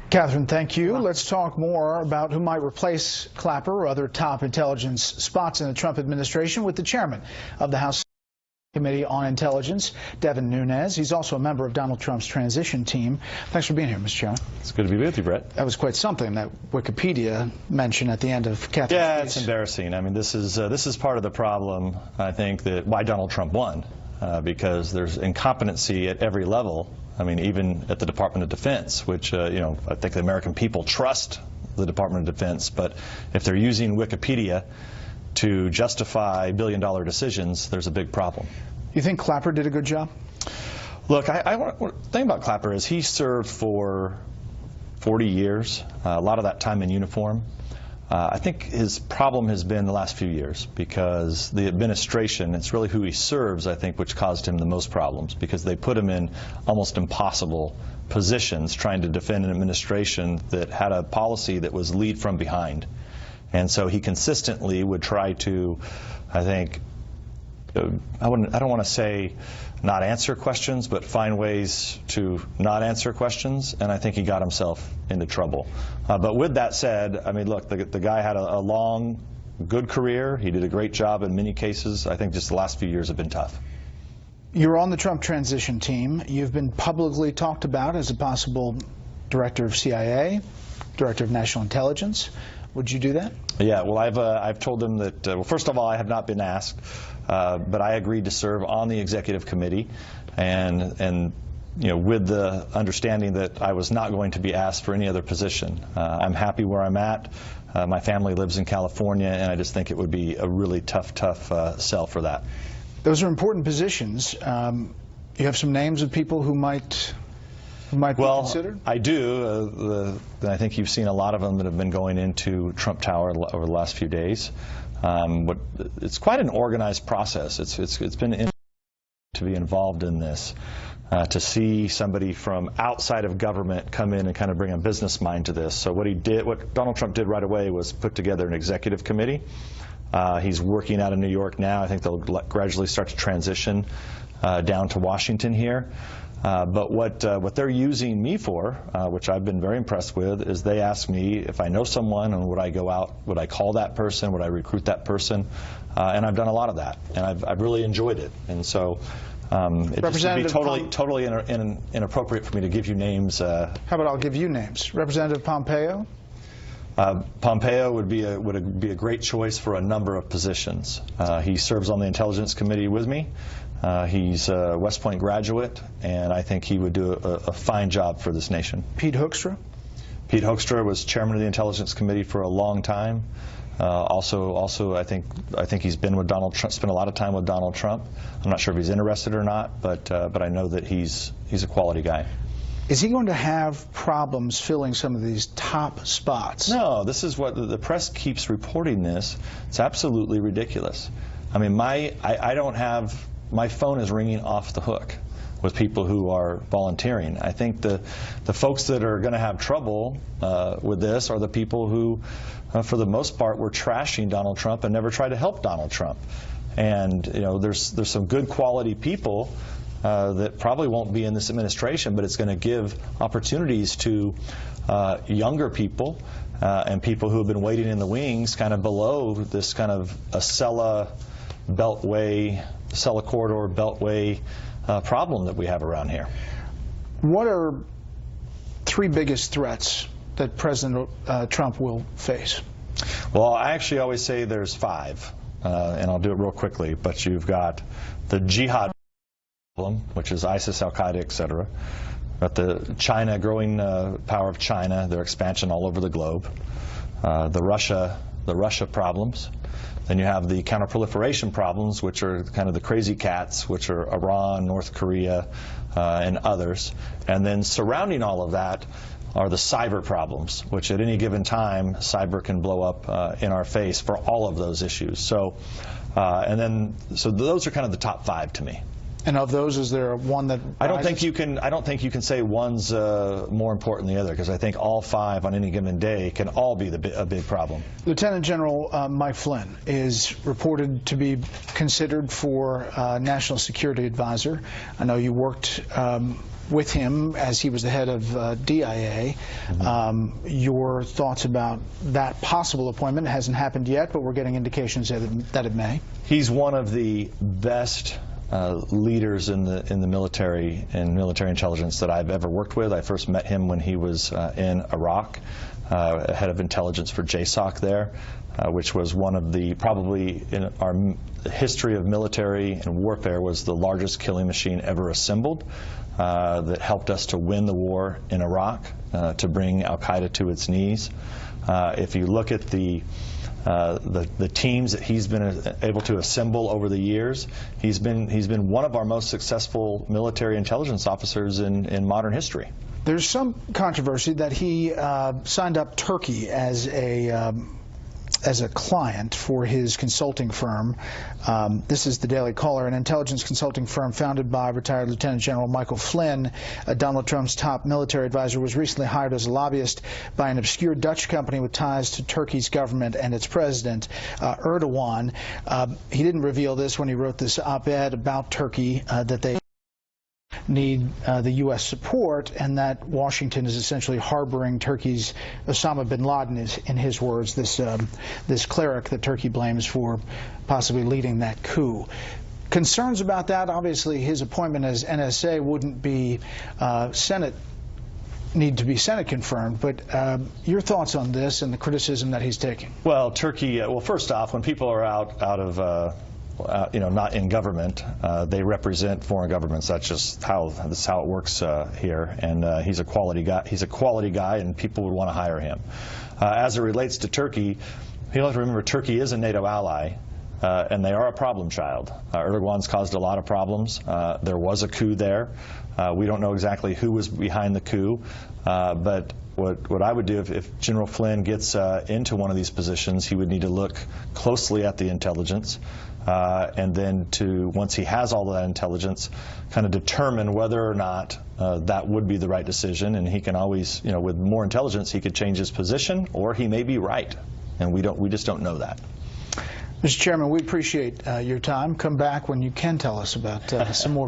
Catherine, thank you. Let's talk more about who might replace Clapper or other top intelligence spots in the Trump administration with the chairman of the House Committee on Intelligence, Devin Nunes. He's also a member of Donald Trump's transition team. Thanks for being here, Mr. Chairman. It's good to be with you, Brett. That was quite something, that Wikipedia mention at the end of Catherine's Yeah, piece. it's embarrassing. I mean, this is part of the problem, I think, that why Donald Trump won, because there's incompetency at every level. I mean, even at the Department of Defense, which, you know, I think the American people trust the Department of Defense, but if they're using Wikipedia to justify billion-dollar decisions, there's a big problem. You think Clapper did a good job? Look, the thing about Clapper is he served for 40 years, a lot of that time in uniform. I think his problem has been the last few years because the administration, it's really who he serves, I think, which caused him the most problems because they put him in almost impossible positions trying to defend an administration that had a policy that was lead from behind. And so he consistently would try to, I think, I don't want to say not answer questions, but find ways to not answer questions, and I think he got himself into trouble. But with that said, I mean, look, the guy had a long, good career. He did a great job in many cases. I think just the last few years have been tough. You're on the Trump transition team. You've been publicly talked about as a possible director of CIA, director of national intelligence. Would you do that? Yeah, well, I've told them that, well, first of all, I have not been asked, but I agreed to serve on the executive committee, and you know, with the understanding that I was not going to be asked for any other position. I'm happy where I'm at. My family lives in California, and I just think it would be a really tough sell for that. Those are important positions. You have some names of people who might be considered? I do. I think you've seen a lot of them that have been going into Trump Tower over the last few days. It's quite an organized process. It's been interesting to be involved in this, to see somebody from outside of government come in and kind of bring a business mind to this. So what Donald Trump did right away was put together an executive committee. He's working out of New York now. I think they'll gradually start to transition down to Washington here. But what they're using me for, which I've been very impressed with, is they ask me if I know someone and would I go out, would I call that person, would I recruit that person, and I've done a lot of that, and I've really enjoyed it. And so it just would be totally inappropriate for me to give you names. How about I'll give you names? Representative Pompeo? Pompeo would be a great choice for a number of positions. He serves on the Intelligence Committee with me. He's a West Point graduate, and I think he would do a fine job for this nation. Pete Hoekstra? Pete Hoekstra was chairman of the Intelligence Committee for a long time. Also, I think he's been with Donald Trump, spent a lot of time with Donald Trump. I'm not sure if he's interested or not, but I know that he's a quality guy. Is he going to have problems filling some of these top spots? No, this is what the press keeps reporting this. It's absolutely ridiculous. I mean, I don't have, my phone is ringing off the hook with people who are volunteering. I think the folks that are going to have trouble with this are the people who, for the most part, were trashing Donald Trump and never tried to help Donald Trump. And you know, there's some good quality people that probably won't be in this administration, but it's going to give opportunities to younger people and people who have been waiting in the wings kind of below this kind of Acela beltway, Acela corridor beltway problem that we have around here. What are three biggest threats that President Trump will face? Well, I actually always say there's five, and I'll do it real quickly, but you've got the jihad problem, which is ISIS, Al-Qaeda, etc. Got the China, growing power of China, their expansion all over the globe. The Russia problems. Then you have the counterproliferation problems, which are kind of the crazy cats, which are Iran, North Korea, and others. And then surrounding all of that are the cyber problems, which at any given time, cyber can blow up in our face for all of those issues. So, so those are kind of the top five to me. And of those, is there one that I don't think you can say one's more important than the other, because I think all five on any given day can all be a big problem. Lieutenant General Mike Flynn is reported to be considered for National Security Advisor. I know you worked with him as he was the head of DIA. Your thoughts about that possible appointment? It hasn't happened yet, but we're getting indications that it may. He's one of the best leaders in the military and military intelligence that I've ever worked with. I first met him when he was in Iraq, head of intelligence for JSOC there, which was one of the, probably in our history of military and warfare, was the largest killing machine ever assembled, that helped us to win the war in Iraq, to bring Al-Qaeda to its knees. If you look at the teams that he's been able to assemble over the years, he's been one of our most successful military intelligence officers in modern history. There's some controversy that he signed up Turkey as a client for his consulting firm. This is the Daily Caller, an intelligence consulting firm founded by retired Lieutenant General Michael Flynn. Donald Trump's top military advisor was recently hired as a lobbyist by an obscure Dutch company with ties to Turkey's government and its president, Erdogan. He didn't reveal this when he wrote this op-ed about Turkey, that they need the U.S. support, and that Washington is essentially harboring Turkey's Osama bin Laden, in his words, this cleric that Turkey blames for possibly leading that coup. Concerns about that? Obviously, his appointment as NSA wouldn't be need to be Senate confirmed, but your thoughts on this and the criticism that he's taking? Well, Turkey, well, first off, when people are out of not in government, they represent foreign governments. That's just how it works here. And he's a quality guy. He's a quality guy, and people would want to hire him. As it relates to Turkey, you have to remember Turkey is a NATO ally, and they are a problem child. Erdogan's caused a lot of problems. There was a coup there. We don't know exactly who was behind the coup, but what I would do if General Flynn gets into one of these positions, he would need to look closely at the intelligence, and then once he has all of that intelligence, kind of determine whether or not that would be the right decision. And he can always, with more intelligence, he could change his position, or he may be right, and we just don't know that. Mr. Chairman, we appreciate your time. Come back when you can tell us about some more